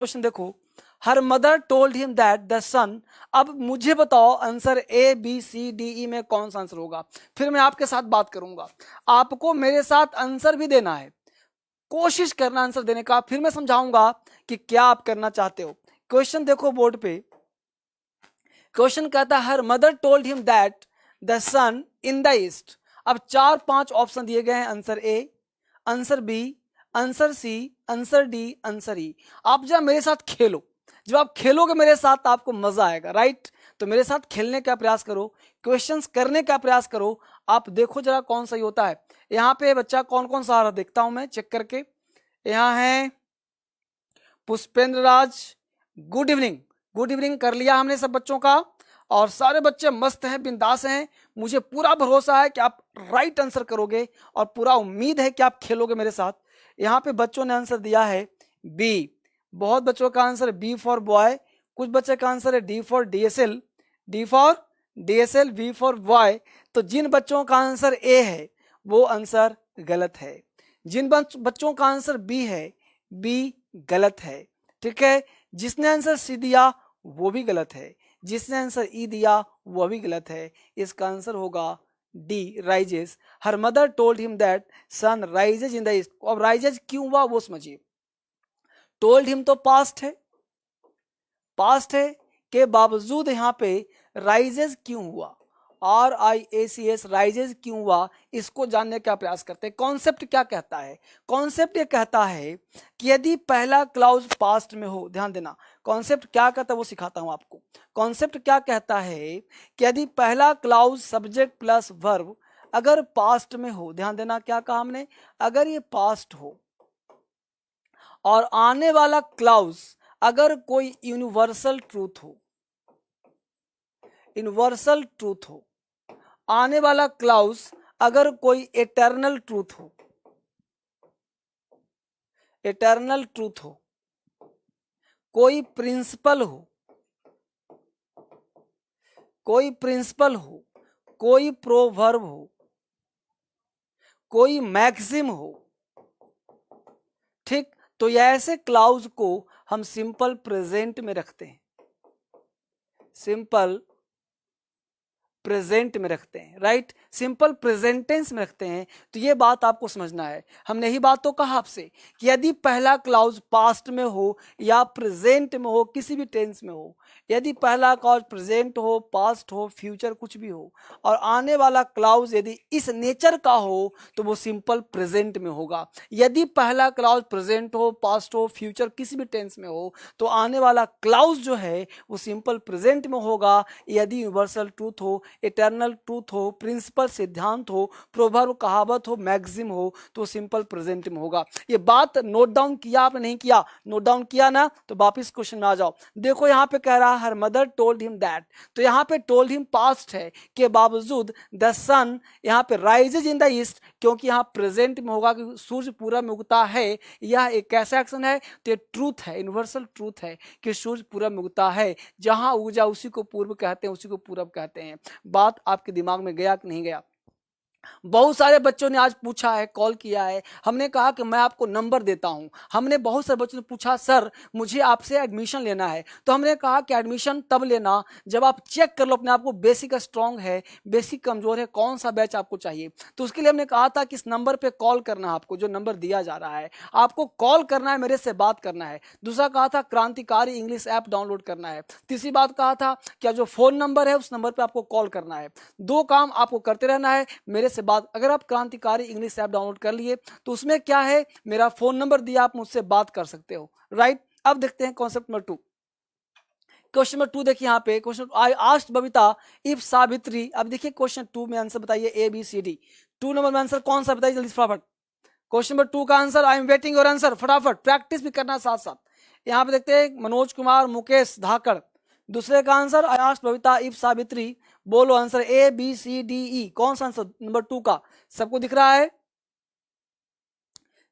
Question देखो, her mother told him that the son. अब मुझे बताओ answer A B C D E में कौन सा आंसर होगा। फिर मैं आपके साथ बात करूंगा, आपको मेरे साथ आंसर भी देना है, कोशिश करना आंसर देने का, फिर मैं समझाऊंगा कि क्या आप करना चाहते हो। क्वेश्चन देखो बोर्ड पे, क्वेश्चन कहता है her mother told him that the son in the east. अब 4-5 ऑप्शन दिए गए हैं, answer A, answer B, answer C, answer D, answer E. आप जब मेरे साथ खेलो, जब आप खेलोगे मेरे साथ तो आपको मजा आएगा, राइट। तो मेरे साथ खेलने का प्रयास करो, क्वेश्चंस करने का प्रयास करो। आप देखो जरा कौन सही होता है। यहाँ पे बच्चा कौन कौन सा आ रहा देखता हूं मैं चेक करके। यहाँ है पुष्पेंद्र राज, गुड इवनिंग। गुड इवनिंग कर लिया हमने सब बच्चों का, और सारे बच्चे मस्त हैं, बिंदास हैं। मुझे पूरा भरोसा है कि आप राइट आंसर करोगे और पूरा उम्मीद है कि आप खेलोगे मेरे साथ। यहाँ पे बच्चों ने आंसर दिया है बी, बहुत बच्चों का आंसर बी फॉर बॉय, कुछ बच्चे का आंसर है D for DSL, D for DSL, V for boy. तो जिन बच्चों का आंसर ए है वो आंसर गलत है, जिन बच्चों का आंसर बी है बी गलत है, ठीक है। जिसने आंसर सी दिया वो भी गलत है, जिसने आंसर ई दिया वो भी गलत है। इसका आंसर होगा D, rises. Her mother told him that sun rises in the east. अब राइजेज क्यों हुआ वो समझिए। टोल्ड हिम तो पास्ट है, पास्ट है के बावजूद यहाँ पे राइजेज क्यों हुआ, RIACS, राइजेज क्यों हुआ, इसको जानने का प्रयास करते हैं। कॉन्सेप्ट क्या कहता है, कॉन्सेप्ट ये कहता है कि यदि पहला क्लाउज पास्ट में हो, ध्यान देना कॉन्सेप्ट क्या कहता है वो सिखाता हूं आपको। कॉन्सेप्ट क्या कहता है कि यदि पहला क्लाउज सब्जेक्ट प्लस वर्ब अगर पास्ट में हो, ध्यान देना क्या कहा हमने, अगर ये पास्ट हो और आने वाला क्लाउज अगर कोई यूनिवर्सल ट्रूथ हो, यूनिवर्सल ट्रूथ हो, आने वाला क्लाउज अगर कोई एटर्नल ट्रूथ हो, एटर्नल ट्रूथ हो, कोई प्रिंसिपल हो, कोई प्रिंसिपल हो, कोई प्रोवर्ब हो, कोई मैक्सिम हो, ठीक। तो ये ऐसे क्लाउज को हम सिंपल प्रेजेंट में रखते हैं, सिंपल प्रेजेंट में रखते हैं, राइट, सिंपल प्रेजेंट टेंस में रखते हैं। तो ये बात आपको समझना है। हमने ही बात तो कहा आपसे कि यदि पहला क्लाउज पास्ट में हो या प्रेजेंट में हो, किसी भी टेंस में हो, यदि पहला क्लाउज प्रेजेंट हो, पास्ट हो, फ्यूचर कुछ भी हो, और आने वाला क्लाउज यदि इस नेचर का हो तो वो सिंपल प्रेजेंट में होगा। यदि पहला क्लाउज प्रेजेंट हो, पास्ट हो, फ्यूचर किसी भी टेंस में हो तो आने वाला क्लाउज जो है वो सिंपल प्रेजेंट में होगा। यदि यूनिवर्सल ट्रूथ हो, इटर्नल ट्रूथ हो, प्रिंसिपल सिद्धांत हो, प्रोवर्ब कहावत हो, मैक्सिम हो, तो सिंपल प्रेजेंट में होगा। ये बात नोट डाउन किया आपने, नहीं किया, नोट डाउन किया ना, तो वापिस क्वेश्चन में आ जाओ। देखो यहाँ पे कह रहा है her mother told him that, तो यहाँ पे टोल्ड हिम पास्ट है के बावजूद द सन यहाँ पे राइजेज इन द ईस्ट, क्योंकि यहाँ प्रेजेंट में होगा कि सूर्य पूरब में उगता है। यह एक कैसा एक्शन है, तो ये ट्रूथ है, यूनिवर्सल ट्रूथ है कि सूर्य पूरब में उगता है। जहां उग जा उसी को पूर्व कहते हैं, उसी को पूरब कहते हैं। बात आपके दिमाग में गया कि नहीं गया। बहुत सारे बच्चों ने आज पूछा है, कॉल किया है, हमने कहा कि मैं आपको नंबर देता हूं। हमने बहुत सारे बच्चों ने पूछा सर मुझे आपसे एडमिशन लेना है, तो हमने कहा कि एडमिशन तब लेना जब आप चेक कर लो अपने आप को, बेसिक स्ट्रांग है, बेसिक कमजोर है, कौन सा बैच आपको चाहिए। तो उसके लिए हमने कहा था कि इस नंबर पे कॉल करना है, आपको जो नंबर दिया जा रहा है आपको कॉल करना है, मेरे से बात करना है। दूसरा कहा था क्रांतिकारी इंग्लिश ऐप डाउनलोड करना है। तीसरी बात कहा था क्या जो फोन नंबर है उस नंबर पे आपको कॉल करना है। दो काम आपको करते रहना है, मेरे से बात। अगर आप क्रांतिकारी इंग्लिश ऐप डाउनलोड कर लिए तो उसमें क्या है, मेरा फोन नंबर दिया, आप मुझसे बात कर सकते हो, राइट। अब देखते हैं कॉन्सेप्ट नंबर 2। क्वेश्चन नंबर 2 देखिए यहाँ पे, question I asked Babita if Savitri. अब देखिए क्वेश्चन 2 में आंसर बताइए ABCD। 2 नंबर में आंसर कौन सा बताइए जल्दी फटाफट। क्वेश्चन नंबर 2 का answer I am waiting your answer, फटाफट प्रैक्टिस भी करना साथ साथ। यहाँ पे देखते हैं मनोज कुमार, मुकेश धाकड़। दूसरे का answer I asked Babita if Savitri, बोलो आंसर ABCDE। कौन सा आंसर नंबर 2 का सबको दिख रहा है।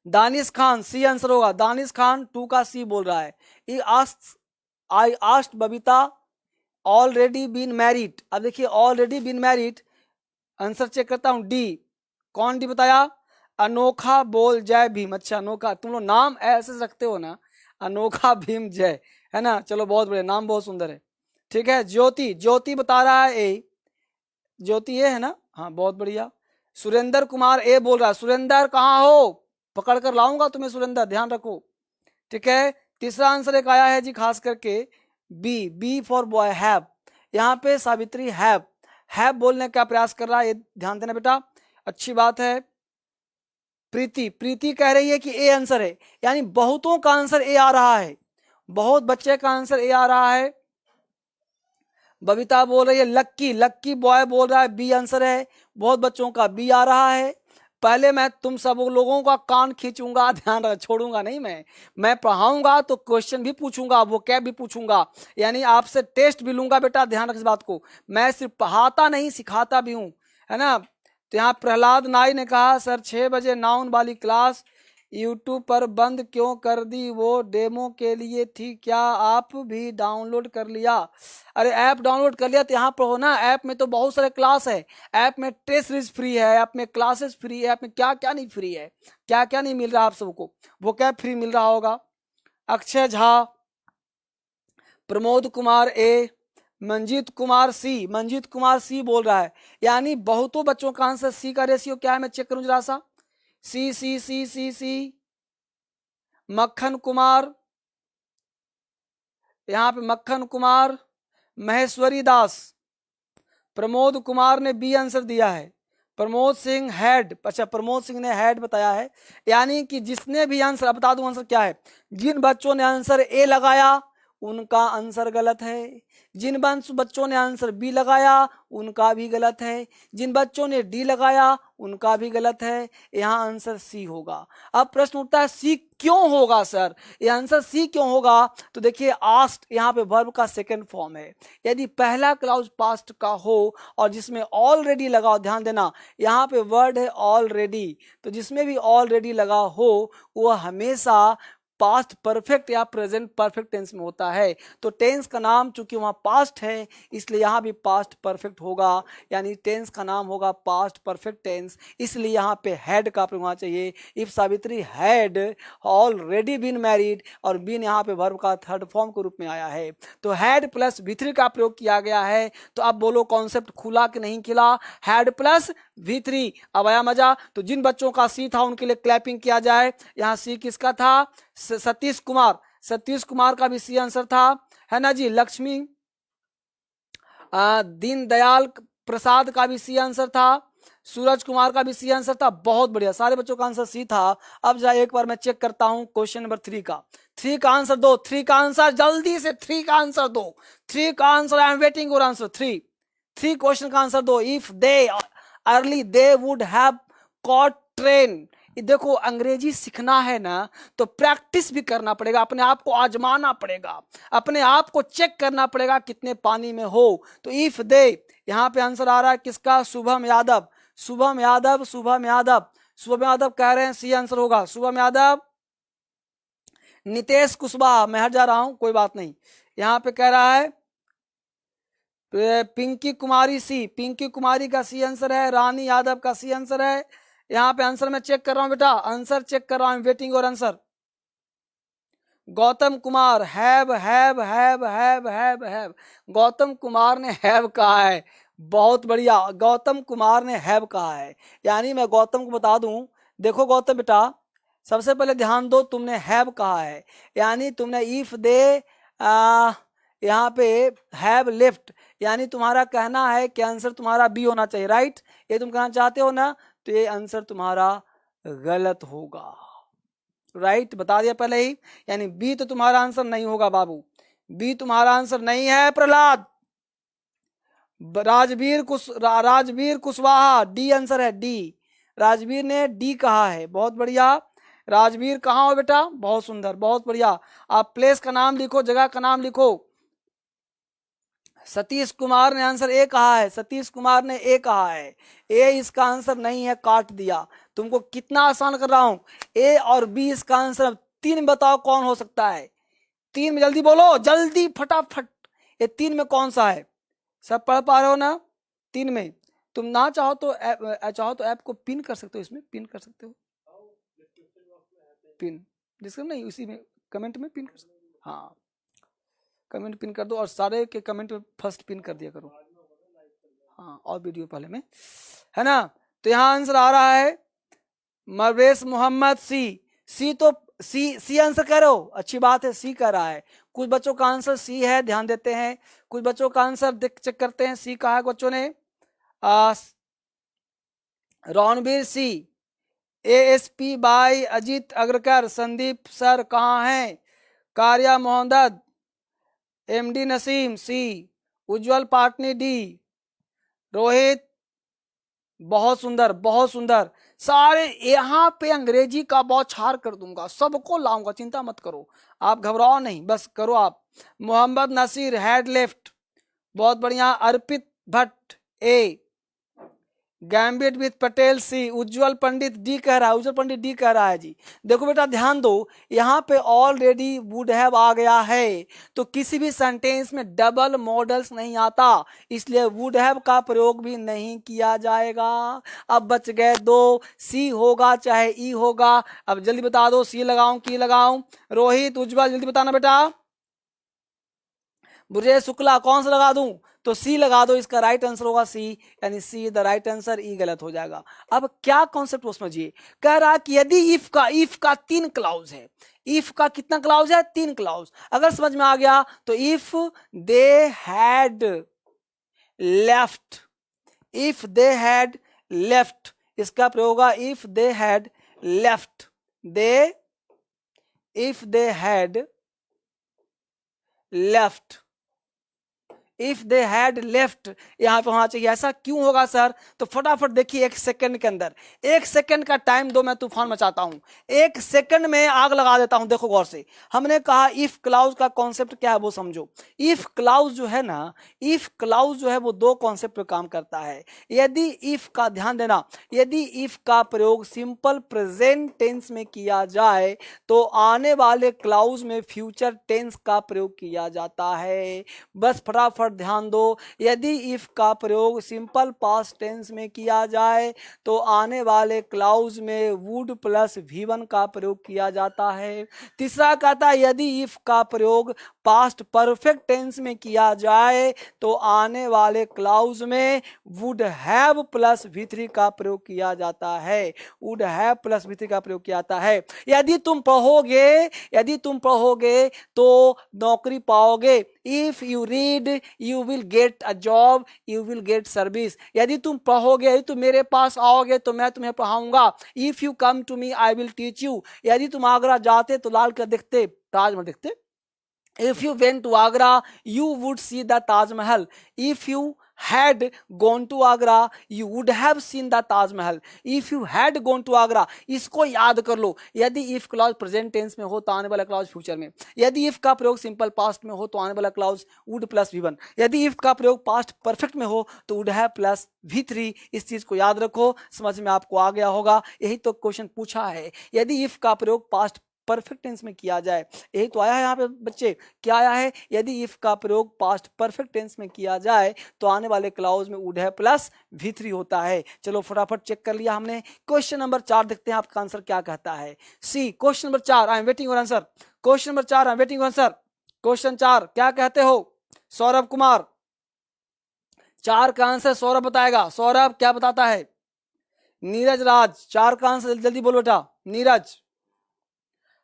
दानिश खान, सी आंसर होगा, दानिश खान 2 का सी बोल रहा है। I asked Babita already been married. अब देखिए already been married, answer check करता हूं डी। कौन डी बताया, अनोखा बोल जय भीम। अच्छा अनोखा, तुम लोग नाम ऐसे रखते हो ना, अनोखा भीम जय, है ना। चलो बहुत बढ़िया, नाम बहुत सुंदर है। ठीक है, ज्योति, ज्योति बता रहा है ए, ज्योति ये है ना, हाँ बहुत बढ़िया। सुरेंद्र कुमार ए बोल रहा है, सुरेंद्र कहाँ हो, पकड़ कर लाऊंगा तुम्हें सुरेंद्र, ध्यान रखो। ठीक है, तीसरा आंसर एक आया है जी खास करके B, B for boy, have. यहाँ पे सावित्री हैव बोलने का प्रयास कर रहा है, ये ध्यान देना बेटा, अच्छी बात है। प्रीति, प्रीति कह रही है कि ए आंसर है, यानी बहुतों का आंसर ए आ रहा है, बहुत बच्चे का आंसर ए आ रहा है। बबीता बोल रही है लक्की, लक्की बॉय बोल रहा है बी आंसर है, बहुत बच्चों का बी आ रहा है। पहले मैं तुम सब लोगों का कान खींचूंगा, ध्यान रख, छोड़ूंगा नहीं मैं पढ़ाऊंगा तो क्वेश्चन भी पूछूंगा, वो कैब भी पूछूंगा, यानी आपसे टेस्ट भी लूंगा बेटा, ध्यान रख इस बात को। मैं सिर्फ पढ़ाता नहीं सिखाता भी हूं, है ना। तो यहाँ प्रहलाद नाई ने कहा सर 6 बजे नाउन वाली क्लास यूट्यूब पर बंद क्यों कर दी, वो डेमो के लिए थी, क्या आप भी डाउनलोड कर लिया। अरे ऐप डाउनलोड कर लिया तो यहाँ पर हो ना, ऐप में तो बहुत सारे क्लास है, ऐप में टेस्ट सीरीज फ्री है, ऐप में क्लासेस फ्री है, ऐप में क्या क्या नहीं फ्री है, क्या क्या नहीं मिल रहा आप सबको, वो क्या फ्री मिल रहा होगा। अक्षय झा, प्रमोद कुमार ए, मंजीत कुमार सी, मंजीत कुमार सी बोल रहा है, यानी बहुतों बच्चों का आंसर सी का रेशियो क्या है, मैं चेक करूं जरा सा। सी सी सी सी सी। मक्खन कुमार, यहाँ पे मक्खन कुमार, महेश्वरी दास, प्रमोद कुमार ने बी आंसर दिया है, प्रमोद सिंह हेड, अच्छा प्रमोद सिंह ने हेड बताया है, यानी कि जिसने भी आंसर, बता दूं आंसर क्या है, जिन बच्चों ने आंसर ए लगाया उनका आंसर गलत है, जिन बच्चों ने आंसर बी लगाया उनका भी गलत है, जिन बच्चों ने डी लगाया उनका भी गलत है, यहाँ आंसर सी होगा। अब प्रश्न उठता है सी क्यों होगा सर, ये आंसर सी क्यों होगा, तो देखिए आस्ट यहाँ पे वर्ब का सेकंड फॉर्म है, यदि पहला क्लाउज पास्ट का हो और जिसमें ऑलरेडी लगा हो, ध्यान देना यहाँ पे वर्ड है ऑलरेडी, तो जिसमें भी ऑलरेडी लगा हो वह हमेशा पास्ट परफेक्ट या प्रेजेंट परफेक्ट टेंस में होता है। तो टेंस का नाम चूंकि वहां पास्ट है इसलिए यहां भी पास्ट परफेक्ट होगा, यानी टेंस का नाम होगा पास्ट परफेक्ट टेंस, इसलिए यहां पे हैड का प्रयोग होना चाहिए। If Savitri had already been married, और बीन यहां पे वर्ब का थर्ड फॉर्म के रूप में आया है, तो हैड प्लस V3 का प्रयोग किया गया है। तो अब बोलो कॉन्सेप्ट खुला कि नहीं खिला, हैड प्लस V3, अब आया मजा। तो जिन बच्चों का सी था उनके लिए क्लैपिंग किया जाए। यहाँ सी किसका था, सतीश कुमार, सतीश कुमार का भी सी आंसर था, है ना जी। लक्ष्मी दीनदयाल प्रसाद का भी सी आंसर था, सूरज कुमार का भी सी आंसर था, बहुत बढ़िया, सारे बच्चों का आंसर सी था। अब जाए एक बार मैं चेक करता हूं क्वेश्चन नंबर 3 का, 3 का आंसर दो, 3 का आंसर जल्दी से, 3 का आंसर दो, 3 का answer, I am waiting your answer, 3 question का आंसर दो। If they early they would have caught train, देखो अंग्रेजी सीखना है ना तो प्रैक्टिस भी करना पड़ेगा, अपने आप को आजमाना पड़ेगा, अपने आप को चेक करना पड़ेगा कितने पानी में हो। तो इफ दे, यहाँ पे आंसर आ रहा है किसका, शुभम यादव, शुभम यादव, शुभम यादव, शुभम यादव कह रहे हैं सी आंसर होगा, शुभम यादव। नितेश कुशवाहा, मैं हट जा रहा हूं कोई बात नहीं, यहाँ पे कह रहा है पिंकी कुमारी सी, पिंकी कुमारी का सी आंसर है, रानी यादव का सी आंसर है। यहाँ पे आंसर मैं चेक कर रहा हूं बेटा, आंसर चेक कर रहा हूं, वेटिंग और answer. Gautam Kumar have have have have have have, Gautam Kumar ने हैव कहा है, बहुत बढ़िया, गौतम कुमार ने हैव कहा है, यानी मैं गौतम को बता दूं, देखो गौतम बेटा सबसे पहले ध्यान दो, तुमने हैव कहा है, यानी तुमने इफ दे यहाँ पे हैव लेफ्ट, यानी तुम्हारा कहना है कि आंसर तुम्हारा बी होना चाहिए, राइट, ये तुम कहना चाहते हो ना, तो ये आंसर तुम्हारा गलत होगा, राइट, बता दिया पहले ही, यानी बी तो तुम्हारा आंसर नहीं होगा बाबू, बी तुम्हारा आंसर नहीं है प्रहलाद। राजवीर कुशवाहा डी आंसर है, डी, राजवीर ने डी कहा है, बहुत बढ़िया। राजवीर कहाँ हो बेटा, बहुत सुंदर, बहुत बढ़िया, आप प्लेस का नाम लिखो, जगह का नाम लिखो। सतीश कुमार ने आंसर ए कहा है, सतीश कुमार ने ए कहा है, ए इसका आंसर नहीं है, काट दिया, तुमको कितना आसान कर रहा हूं, ए और बी इसका आंसर, 3 बताओ कौन हो सकता है, 3 में जल्दी बोलो, जल्दी फटाफट, ये 3 में कौन सा है, सब पढ़ पा रहे हो ना, 3 में, तुम ना चाहो तो ऐप को पिन कर सकते हो, इसमें पिन कर सकते हो, पिन डिस्क्रिप्शन नहीं, उसी में कमेंट में पिन कर, हाँ कमेंट पिन कर दो, और सारे के कमेंट में फर्स्ट पिन कर दिया करो, हाँ और वीडियो पहले में, है ना। तो यहाँ आंसर आ रहा है मरवेश मोहम्मद सी तो सी आंसर कह रहे हो, अच्छी बात है, सी कर रहा है। कुछ बच्चों का आंसर सी है, ध्यान देते हैं। कुछ बच्चों का आंसर चेक करते हैं, सी कहा है बच्चों ने। रणवीर सी, ASP बाई अजीत अग्रकर, संदीप सर कहाँ हैं, Kariya Mohammad, MD Naseem C, Ujjwal Patni D, Rohit, बहुत सुंदर बहुत सुंदर। सारे यहाँ पे अंग्रेजी का बौछार कर दूंगा, सबको लाऊंगा, चिंता मत करो, आप घबराओ नहीं, बस करो आप। मोहम्मद नसीर हेड लेफ्ट, बहुत बढ़िया। Arpit Bhatt A, gambit with Patel C, Ujjwal Pandit D कह रहा है, उज्जवल पंडित डी कह रहा है जी। देखो बेटा ध्यान दो, यहाँ पे ऑलरेडी वुड हैव आ गया है, तो किसी भी सेंटेंस में डबल मॉडल्स नहीं आता, इसलिए वुड हैव का प्रयोग भी नहीं किया जाएगा। अब बच गए दो, सी होगा चाहे ई होगा। अब जल्दी बता दो, सी लगाऊं की लगाऊं? रोहित, उज्जवल जल्दी बताना बेटा। बुझे शुक्ला कौन सा लगा दूं? तो सी लगा दो, इसका राइट आंसर होगा सी, यानी सी द राइट आंसर, ई गलत हो जाएगा। अब क्या कॉन्सेप्ट वो समझिए, कह रहा कि यदि इफ का 3 क्लाउज है, इफ का कितना क्लाउज है? 3 क्लाउज। अगर समझ में आ गया तो if they had left, if they had left, इसका प्रयोग होगा if they had left, if they had left, if they had left यहां पे होना चाहिए। ऐसा क्यों होगा सर? तो फटाफट देखिए, 1 सेकंड के अंदर, 1 सेकंड का टाइम दो, मैं तूफान मचाता हूं, 1 सेकंड में आग लगा देता हूं। देखो गौर से, हमने कहा इफ क्लाउज का कॉन्सेप्ट क्या है वो समझो। इफ क्लाउज जो है ना, इफ क्लाउज जो है वो 2 कॉन्सेप्ट पे काम करता है। यदि इफ का, ध्यान देना, यदि इफ का प्रयोग सिंपल प्रेजेंट टेंस में किया जाए तो आने वाले क्लाउज में फ्यूचर टेंस का प्रयोग किया जाता है। बस फटाफट ध्यान दो, यदि इफ का प्रयोग सिंपल पास्ट टेंस में किया जाए तो आने वाले क्लाउज में वुड प्लस V1 का प्रयोग किया जाता है। तीसरा कहता है यदि इफ का प्रयोग पास्ट परफेक्ट टेंस में किया जाए तो आने वाले क्लाउज में वुड हैव प्लस V3 का प्रयोग किया जाता है, वुड हैव प्लस V3 का प्रयोग किया जाता है। यदि तुम पढ़ोगे तो नौकरी पाओगे। If you read you will get a job, you will get service। यदि तुम पढ़ोगे, यदि तुम मेरे पास आओगे तो मैं तुम्हें पढ़ाऊंगा। If you come to me, I will teach you। यदि तुम आगरा जाते तो लाल किला देखते, ताजमहल देखते। If you went to Agra, you would see the Taj Mahal। If you had gone to Agra, you would have seen the Taj Mahal। If you had gone to Agra, इसको याद कर लो। यदि if क्लॉज प्रेजेंट टेंस में हो तो आने वाला clause future में। यदि if का प्रयोग सिंपल पास्ट में हो तो आने वाला क्लॉज would प्लस V1। यदि if का प्रयोग पास्ट परफेक्ट में हो तो would have प्लस V3। इस चीज को याद रखो, समझ में आपको आ गया होगा। यही तो क्वेश्चन पूछा है, यदि if का प्रयोग पास्ट परफेक्ट टेंस में किया जाए, यही तो आया है यहाँ पे बच्चे। क्या आया है? यदि इफ का प्रयोग पास्ट परफेक्ट टेंस में किया जाए तो आने वाले क्लाउज में वुड है प्लस V3 होता है। चलो फटाफट चेक कर लिया हमने। क्वेश्चन नंबर 4 देखते हैं आपका आंसर क्या कहता है। C, question number 4, I am waiting your answer. Question number 4, I am waiting your answer. Question 4 क्या कहते हो? सौरभ कुमार, 4 का आंसर सौरभ बताएगा। सौरभ क्या बताता है? नीरज राज, 4 का आंसर जल्दी बोलो बेटा। नीरज,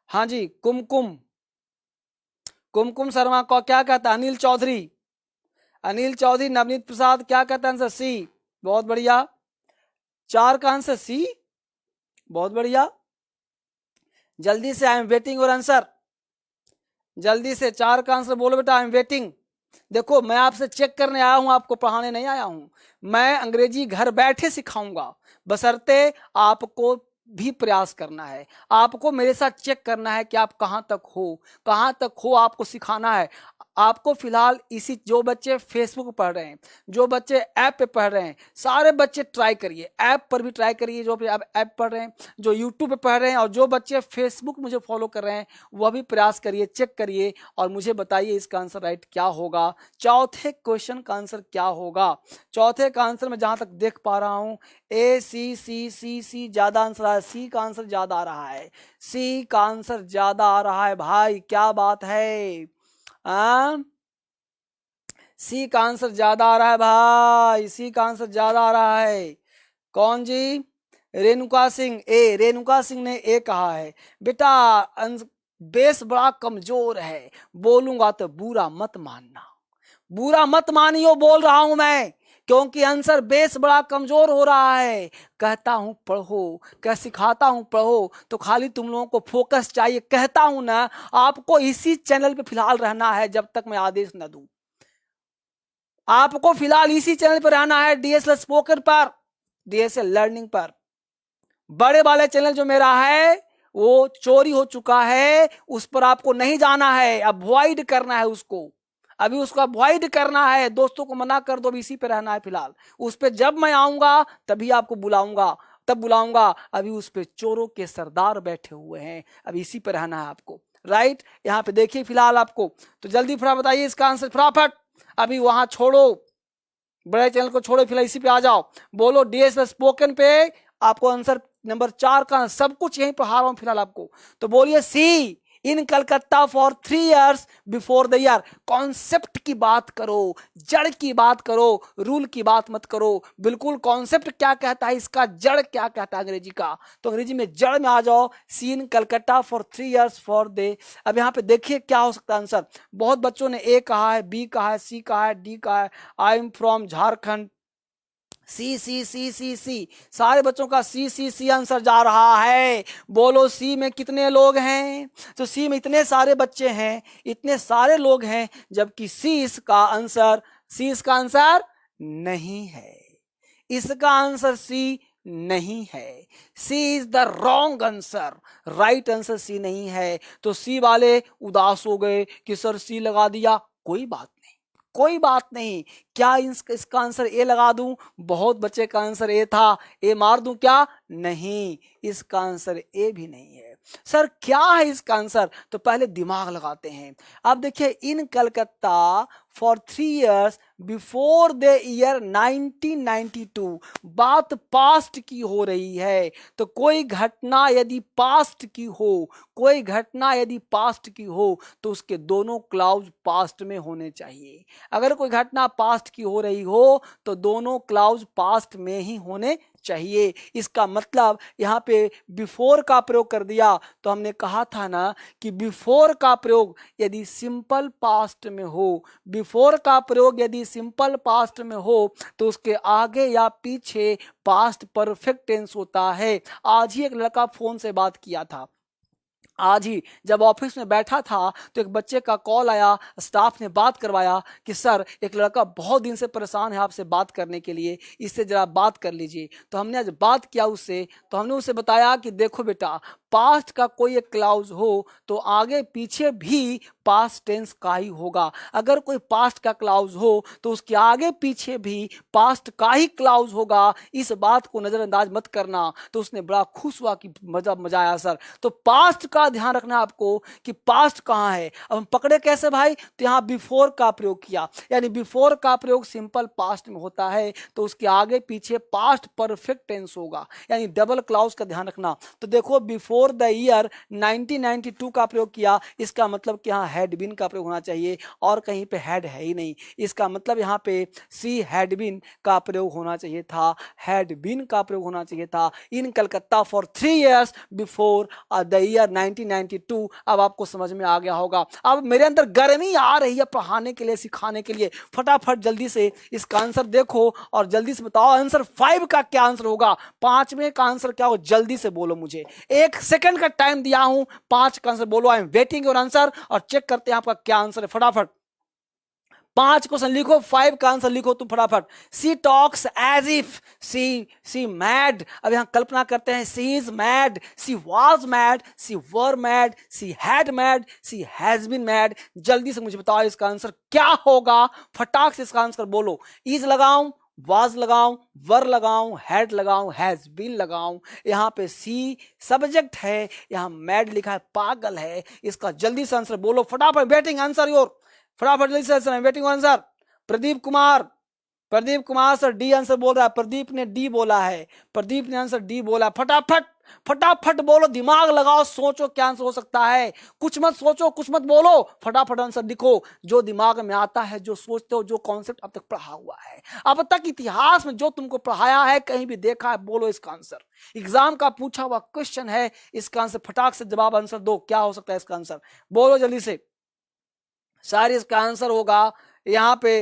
हाँ जी। कुमकुम शर्मा को क्या कहता है? अनिल चौधरी, नवनीत प्रसाद क्या कहता है? आंसर सी, बहुत बढ़िया। 4 का आंसर सी, बहुत बढ़िया। जल्दी से, आई एम वेटिंग योर आंसर, जल्दी से 4 का आंसर बोलो बेटा, आई एम वेटिंग। देखो मैं आपसे चेक करने आया हूं, आपको पढ़ाने नहीं आया हूं। मैं अंग्रेजी घर बैठे सिखाऊंगा, बशर्ते आपको भी प्रयास करना है। आपको मेरे साथ चेक करना है कि आप कहां तक हो, आपको सिखाना है। आपको फिलहाल इसी, जो बच्चे फेसबुक पढ़ रहे हैं, जो बच्चे ऐप पे पढ़ रहे हैं, सारे बच्चे ट्राई करिए, ऐप पर भी ट्राई करिए, जो आप ऐप पढ़ रहे हैं, जो यूट्यूब पे पढ़ रहे हैं, और जो बच्चे फेसबुक मुझे फॉलो कर रहे हैं वह भी प्रयास करिए, चेक करिए और मुझे बताइए इसका आंसर राइट क्या होगा। चौथे क्वेश्चन का आंसर क्या होगा? चौथे का आंसर मैं जहां तक देख पा रहा हूं ए सी सी सी सी ज्यादा आंसर है, सी का आंसर ज्यादा आ रहा है, सी का आंसर ज्यादा आ रहा है भाई, क्या बात है? सी का आंसर ज्यादा आ रहा है भाई, सी का आंसर ज्यादा आ रहा है। कौन जी? रेणुका सिंह। ए, रेणुका सिंह ने ए कहा है। बेटा बेस बड़ा कमजोर है, बोलूंगा तो बुरा मत मानना, बुरा मत मानियो बोल रहा हूं मैं, क्योंकि आंसर बेस बड़ा कमजोर हो रहा है। कहता हूं पढ़ो, क्या सिखाता हूं पढ़ो, तो खाली तुम लोगों को फोकस चाहिए। कहता हूं ना, आपको इसी चैनल पे फिलहाल रहना है जब तक मैं आदेश न दूं। आपको फिलहाल इसी चैनल पर रहना है, डीएसएल स्पोकन पर, डीएसएल लर्निंग पर। बड़े वाले चैनल जो मेरा है वो चोरी हो चुका है, उस पर आपको नहीं जाना है, अवॉइड करना है उसको, अभी उसको अवॉइड करना है। दोस्तों को मना कर दो, अभी इसी पे रहना है फिलहाल। उस पे जब मैं आऊंगा तभी आपको बुलाऊंगा, तब बुलाऊंगा। अभी उस पे चोरों के सरदार बैठे हुए हैं, अभी इसी पे रहना है आपको, राइट? यहाँ पे देखिए फिलहाल आपको, तो जल्दी फटाफट बताइए इसका आंसर फटाफट। अभी वहां छोड़ो, बड़े चैनल को छोड़ो, फिलहाल इसी पे आ जाओ। बोलो डीएसएल स्पोकन पे आपको आंसर नंबर 4 का सब कुछ यहीं पढ़ा रहा हूं फिलहाल आपको। तो बोलिए she in Calcutta for 3 years before the year. Concept की बात करो, जड़ की बात करो, रूल की बात मत करो। बिल्कुल कॉन्सेप्ट क्या कहता है, इसका जड़ क्या कहता है अंग्रेजी का, तो अंग्रेजी में जड़ में आ जाओ। सी in Calcutta for 3 years for दे। अब यहाँ पे देखिए क्या हो सकता है आंसर। बहुत बच्चों ने ए कहा है, बी कहा है, सी कहा है, डी कहा है। I am from Jharkhand. C C C C C, सारे बच्चों का सी सी सी आंसर जा रहा है। बोलो सी में कितने लोग हैं? तो सी में इतने सारे बच्चे हैं, इतने सारे लोग हैं, जबकि सी इसका आंसर, सी इसका आंसर नहीं है। इसका आंसर सी नहीं है। C is the wrong answer, right answer C नहीं है। तो सी वाले उदास हो गए कि सर सी लगा दिया, कोई बात नहीं, कोई बात नहीं। क्या इसका आंसर ए लगा दूं? बहुत बच्चे का आंसर ए था, ए मार दूं क्या? नहीं, इसका आंसर ए भी नहीं है। सर क्या है इसका आंसर? तो पहले दिमाग लगाते हैं। अब देखिए, in Calcutta for 3 years before the year 1992, बात पास्ट की हो रही है। तो कोई घटना यदि पास्ट की हो, कोई घटना यदि पास्ट की हो, तो उसके दोनों क्लाउज पास्ट में होने चाहिए। अगर कोई घटना पास्ट की हो रही हो तो दोनों क्लाउज पास्ट में ही होने चाहिए। इसका मतलब यहाँ पे बिफोर का प्रयोग कर दिया, तो हमने कहा था ना कि बिफोर का प्रयोग यदि सिंपल पास्ट में हो, बिफोर का प्रयोग यदि सिंपल पास्ट में हो, तो उसके आगे या पीछे पास्ट परफेक्ट टेंस होता है। आज ही एक लड़का फोन से बात किया था, आज ही जब ऑफिस में बैठा था तो एक बच्चे का कॉल आया, स्टाफ ने बात करवाया कि सर एक लड़का बहुत दिन से परेशान है आपसे बात करने के लिए, इससे जरा बात कर लीजिए। तो हमने आज बात किया उससे, तो हमने उसे बताया कि देखो बेटा, पास्ट का कोई एक क्लाउज हो तो आगे पीछे भी पास्ट टेंस का ही होगा। अगर कोई पास्ट का क्लाउज हो तो उसके आगे पीछे भी पास्ट का ही क्लाउज होगा, इस बात को नजरअंदाज मत करना। तो उसने बड़ा खुश हुआ कि मजा आया सर। तो पास्ट का ध्यान रखना आपको कि पास्ट कहाँ है। अब हम पकड़े कैसे भाई? तो यहाँ बिफोर का प्रयोग किया, यानी बिफोर का प्रयोग सिंपल पास्ट में होता है तो उसके आगे पीछे पास्ट परफेक्ट टेंस होगा, यानी डबल क्लाउज का ध्यान रखना। तो देखो बिफोर द ईयर 1992 का प्रयोग किया, इसका मतलब कि यहाँ हैड बीन का प्रयोग होना चाहिए और कहीं पे हैड है ही नहीं। इसका मतलब यहाँ पे सी हैड बीन का प्रयोग होना चाहिए था, हैड बीन का प्रयोग होना चाहिए था। In Calcutta for 3 years before the year 1992। अब आपको समझ में आ गया होगा। अब मेरे अंदर गर्मी आ रही है पढ़ाने के लिए, सिखाने के लिए। फटाफट जल्दी से इसका आंसर देखो और जल्दी से बताओ आंसर 5 का क्या आंसर होगा। 5वें का आंसर क्या हो, जल्दी से बोलो मुझे। 1 सेकंड का टाइम दिया हूं, 5 का आंसर बोलो। आई एम वेटिंग योर आंसर और चेक करते हैं आपका क्या आंसर है। फटाफट 5 क्वेश्चन लिखो, 5 का आंसर लिखो तुम फटाफट। She talks as if, she mad, अब यहां कल्पना करते हैं, she is mad, she was mad, she were mad, she had mad, she has been mad. जल्दी से मुझे बताओ इसका आंसर क्या होगा, फटाक से इसका आंसर बोलो। इज लगाऊं, वाज लगाऊं, वर लगाऊं, हैड लगाऊं, हैज बीन लगाऊं। यहां पे सी सब्जेक्ट है, यहां मैड लिखा है, पागल है। इसका जल्दी से आंसर बोलो फटाफट, वेटिंग आंसर योर, फटाफट जल्दी से answer, waiting answer. Pradeep Kumar, Pradeep Kumar sir D answer बोल रहा है, प्रदीप ने डी बोला है, प्रदीप ने आंसर डी बोला। फटाफट फटाफट बोलो, दिमाग लगाओ, सोचो क्या आंसर हो सकता है, कुछ मत सोचो, कुछ मत बोलो, फटाफट आंसर लिखो। जो दिमाग में आता है, जो सोचते हो, जो कॉन्सेप्ट अब तक पढ़ा हुआ है, अब तक इतिहास में जो तुमको पढ़ाया है, कहीं भी देखा है, बोलो इसका आंसर। एग्जाम का पूछा हुआ क्वेश्चन है, इसका आंसर फटाक से जवाब आंसर दो, क्या हो सकता है इसका आंसर, बोलो जल्दी से। सारी इसका आंसर होगा, यहाँ पे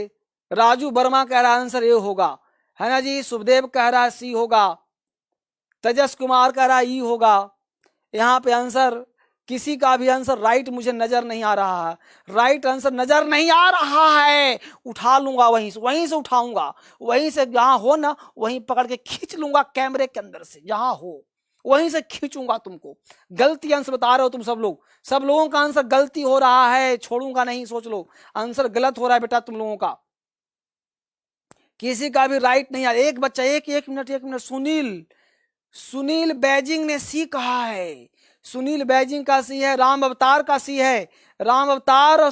राजू वर्मा कह रहा है आंसर ए होगा, है ना जी। सुखदेव कह रहा है सी होगा, तेजस कुमार कह रहा है ई होगा। यहाँ पे आंसर, किसी का भी आंसर राइट मुझे नजर नहीं आ रहा है, राइट आंसर नजर नहीं आ रहा है। उठा लूंगा वहीं से उठाऊंगा, वहीं से जहां हो ना, वहीं पकड़ के खींच लूंगा कैमरे के अंदर से, जहां हो वहीं से खींचूंगा तुमको। गलती आंसर बता रहे हो तुम सब लोग, सब लोगों का आंसर गलती हो रहा है, छोड़ूंगा नहीं, सोच लो आंसर गलत हो रहा है बेटा तुम लोगों का, किसी का भी राइट नहीं आ। एक बच्चा, एक मिनट, सुनील बैजिंग ने सी कहा है, सुनील बैजिंग का सी है, राम अवतार का सी है, राम अवतार,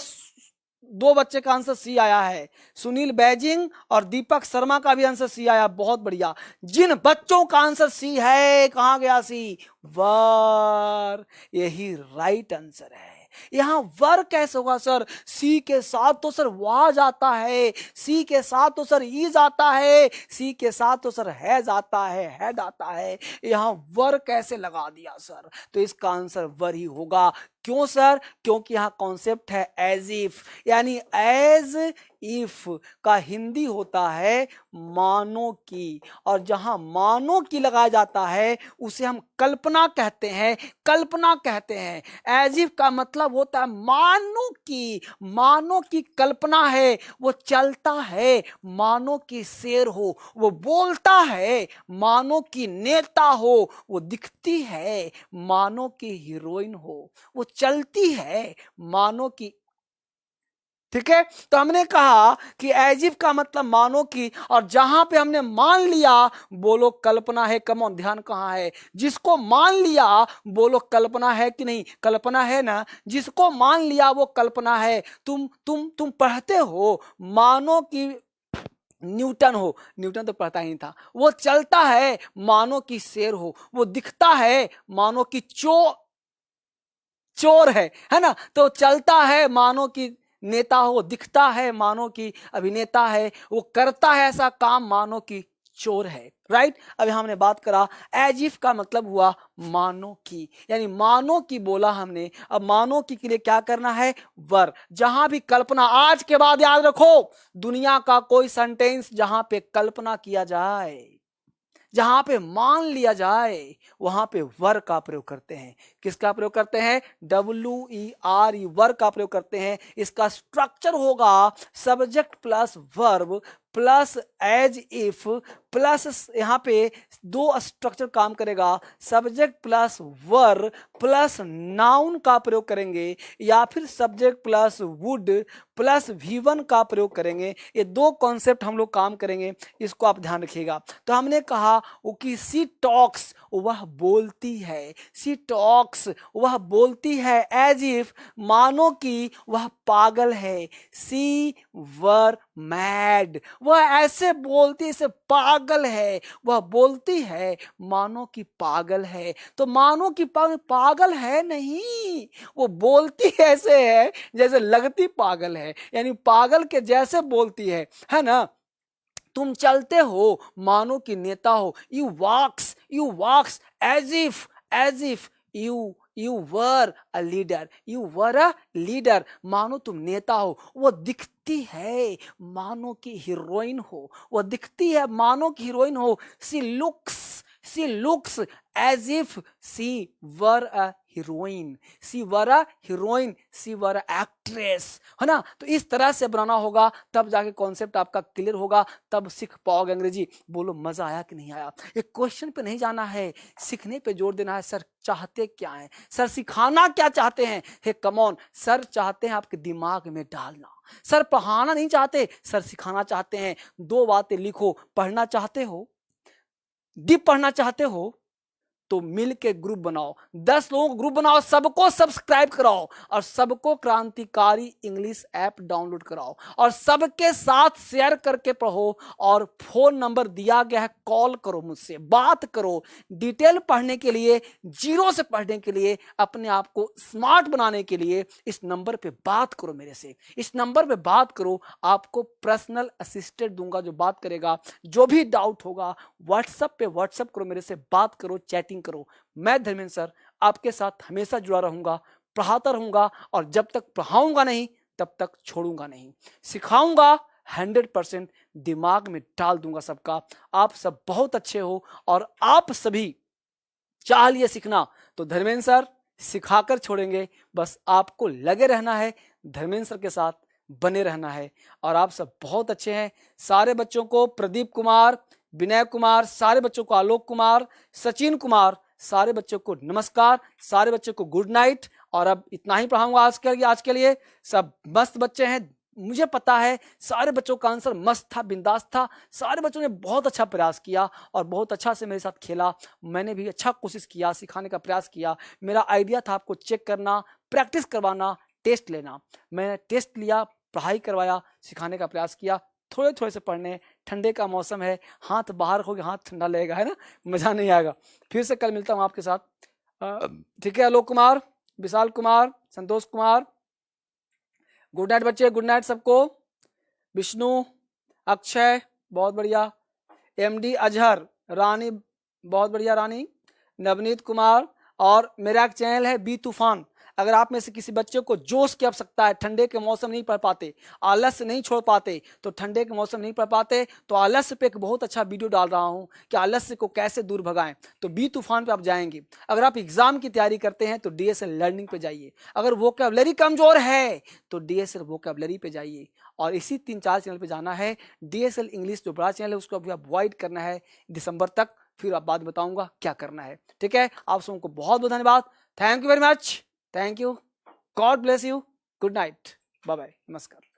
2 बच्चे का आंसर सी आया है, सुनील बैजिंग और दीपक शर्मा का भी आंसर सी आया, बहुत बढ़िया। जिन बच्चों का आंसर सी है, कहां गया सी, वर, यही राइट आंसर है। यहां वर कैसे होगा सर, सी के साथ तो सर वाज आता है, सी के साथ तो सर इज आता है, सी के साथ तो सर हैज आता है, हैड आता है, यहां वर कैसे लगा दिया सर, तो इसका आंसर वर ही होगा। क्यों सर, क्योंकि यहां कॉन्सेप्ट है एज इफ, यानी एज इफ का हिंदी होता है मानो की, और जहां मानो की लगाया जाता है उसे हम कल्पना कहते हैं, कल्पना कहते हैं। एज इफ का मतलब होता है मानो की, मानो की कल्पना है, वो चलता है मानो की शेर हो, वो बोलता है मानो की नेता हो, वो दिखती है मानो की हीरोइन हो, वो चलती है मानो की, ठीक है। तो हमने कहा कि एज इफ का मतलब मानो की, और जहां पे हमने मान लिया, बोलो कल्पना है, कम ऑन, ध्यान कहां है, जिसको मान लिया, बोलो कल्पना है कि नहीं, कल्पना है ना, जिसको मान लिया वो कल्पना है। तुम पढ़ते हो, मानो कि न्यूटन हो, न्यूटन तो पढ़ता ही नहीं था, वो चलता है मानो की शेर हो, वो दिखता है मानो की चोर है ना, तो चलता है मानो की नेता हो, दिखता है मानो की अभिनेता है, वो करता है ऐसा काम मानो की चोर है, राइट। अब हमने बात करा एज इफ का मतलब हुआ मानो की, यानी मानो की बोला हमने, अब मानो की के लिए क्या करना है, वर। जहां भी कल्पना, आज के बाद याद रखो, दुनिया का कोई सेंटेंस जहां पे कल्पना किया जाए, जहां पे मान लिया जाए, वहां पे वर का प्रयोग करते हैं। किसका प्रयोग करते हैं, WER, वर का प्रयोग करते हैं। इसका स्ट्रक्चर होगा subject plus verb plus as if plus, यहां पे 2 स्ट्रक्चर काम करेगा, subject plus were plus noun का प्रयोग करेंगे, या फिर subject plus would plus V1 का प्रयोग करेंगे। ये 2 कॉन्सेप्ट हम लोग काम करेंगे, इसको आप ध्यान रखिएगा। तो हमने कहा कि सी टॉक्स, वह बोलती है, सी टॉक्स, वह बोलती है, एज इफ मानो कि वह पागल है, सी वर मैड, वह ऐसे बोलती है, पागल है, वह बोलती है मानो कि पागल है, तो मानो कि पागल है नहीं, वो बोलती ऐसे है जैसे लगती पागल है, यानी पागल के जैसे बोलती है ना। तुम चलते हो मानो कि नेता हो, you walks as if you were a leader, मानो तुम नेता हो। वो दिखती है मानो की हीरोइन हो, वो दिखती है मानो की हीरोइन हो। She looks as if she were a heroine, she were a heroine, she were a actress, है ना। तो इस तरह से बनाना होगा, तब जाके कॉन्सेप्ट आपका क्लियर होगा, तब सीख पाओगे अंग्रेजी। बोलो मजा आया कि नहीं आया। एक क्वेश्चन पे नहीं जाना है, सीखने पे जोर देना है। सर चाहते क्या है, सर सिखाना क्या चाहते हैं। हे कम ऑन, सर चाहते हैं आपके दिमाग में डालना। सर पढ़ाना नहीं चाहते, सर सिखाना चाहते हैं। दो बातें लिखो, पढ़ना चाहते हो, डीप पढ़ना चाहते हो तो मिल के ग्रुप बनाओ, 10 लोगों को ग्रुप बनाओ, सबको सब्सक्राइब कराओ और सबको क्रांतिकारी इंग्लिश ऐप डाउनलोड कराओ और सबके साथ शेयर करके पढ़ो। और फोन नंबर दिया गया है, कॉल करो, मुझसे बात करो। डिटेल पढ़ने के लिए, जीरो से पढ़ने के लिए, अपने आप को स्मार्ट बनाने के लिए इस नंबर पे बात करो मेरे से। इस नंबर पे बात करो, आपको पर्सनल असिस्टेंट दूंगा जो बात करेगा। जो भी डाउट होगा व्हाट्सएप पे व्हाट्सएप करो, मेरे से बात करो, चैटिंग करो। मैं धर्मेंद्र सर आपके साथ हमेशा जुड़ा रहूंगा, पढ़ाता रहूंगा और जब तक पढ़ाऊंगा नहीं तब तक छोड़ूंगा नहीं। सिखाऊंगा 100%, दिमाग में डाल दूंगा सबका। आप सब बहुत अच्छे हो और आप सभी चाह लिए सीखना तो धर्मेंद्र सर सिखाकर छोड़ेंगे। बस आपको लगे रहना है, धर्मेंद्र सर के साथ बने रहना है। और आप सब बहुत अच्छे हैं। सारे बच्चों को प्रदीप कुमार, विनय कुमार, सारे बच्चों को आलोक कुमार, सचिन कुमार, सारे बच्चों को नमस्कार, सारे बच्चों को गुड नाइट। और अब इतना ही पढ़ाऊंगा आज के लिए। सब मस्त बच्चे हैं, मुझे पता है। सारे बच्चों का आंसर मस्त था, बिंदास था। सारे बच्चों ने बहुत अच्छा प्रयास किया और बहुत अच्छा से मेरे साथ खेला। मैंने भी अच्छा कोशिश किया, सिखाने का प्रयास किया। मेरा आइडिया था आपको चेक करना, प्रैक्टिस करवाना, टेस्ट लेना। मैंने टेस्ट लिया, पढ़ाई करवाया, सिखाने का प्रयास किया। थोड़े थोड़े से पढ़ने, ठंडे का मौसम है, हाथ बाहर हो गया, हाथ ठंडा लगेगा, है ना, मजा नहीं आएगा। फिर से कल मिलता हूँ आपके साथ, ठीक है। आलोक कुमार, विशाल कुमार, संतोष कुमार, गुड नाइट बच्चे, गुड नाइट सबको। विष्णु, अक्षय, बहुत बढ़िया। एमडी अजहर, रानी, बहुत बढ़िया रानी, नवनीत कुमार। और मेरा एक चैनल है बी तूफान। अगर आप में से किसी बच्चे को जोश की आवश्यकता है, ठंडे के मौसम नहीं पढ़ पाते, आलस्य नहीं छोड़ पाते, तो ठंडे के मौसम नहीं पढ़ पाते तो आलस्य पे एक बहुत अच्छा वीडियो डाल रहा हूं कि आलस्य को कैसे दूर भगाएं। तो बी तूफान पे आप जाएंगे। अगर आप एग्जाम की तैयारी करते हैं तो डीएसएल लर्निंग पे जाइए। अगर वोकैबुलरी कमजोर है तो डीएसएल वोकैबुलरी पे जाइए। और इसी 3-4 चैनल पे जाना है। डीएसएल इंग्लिश जो बड़ा चैनल है उसको अभी अवॉइड करना है दिसंबर तक, फिर आप बाद बताऊंगा क्या करना है, ठीक है। आप सबको बहुत बहुत धन्यवाद। Thank you very much, thank you, God bless you, good night, bye bye, नमस्कार।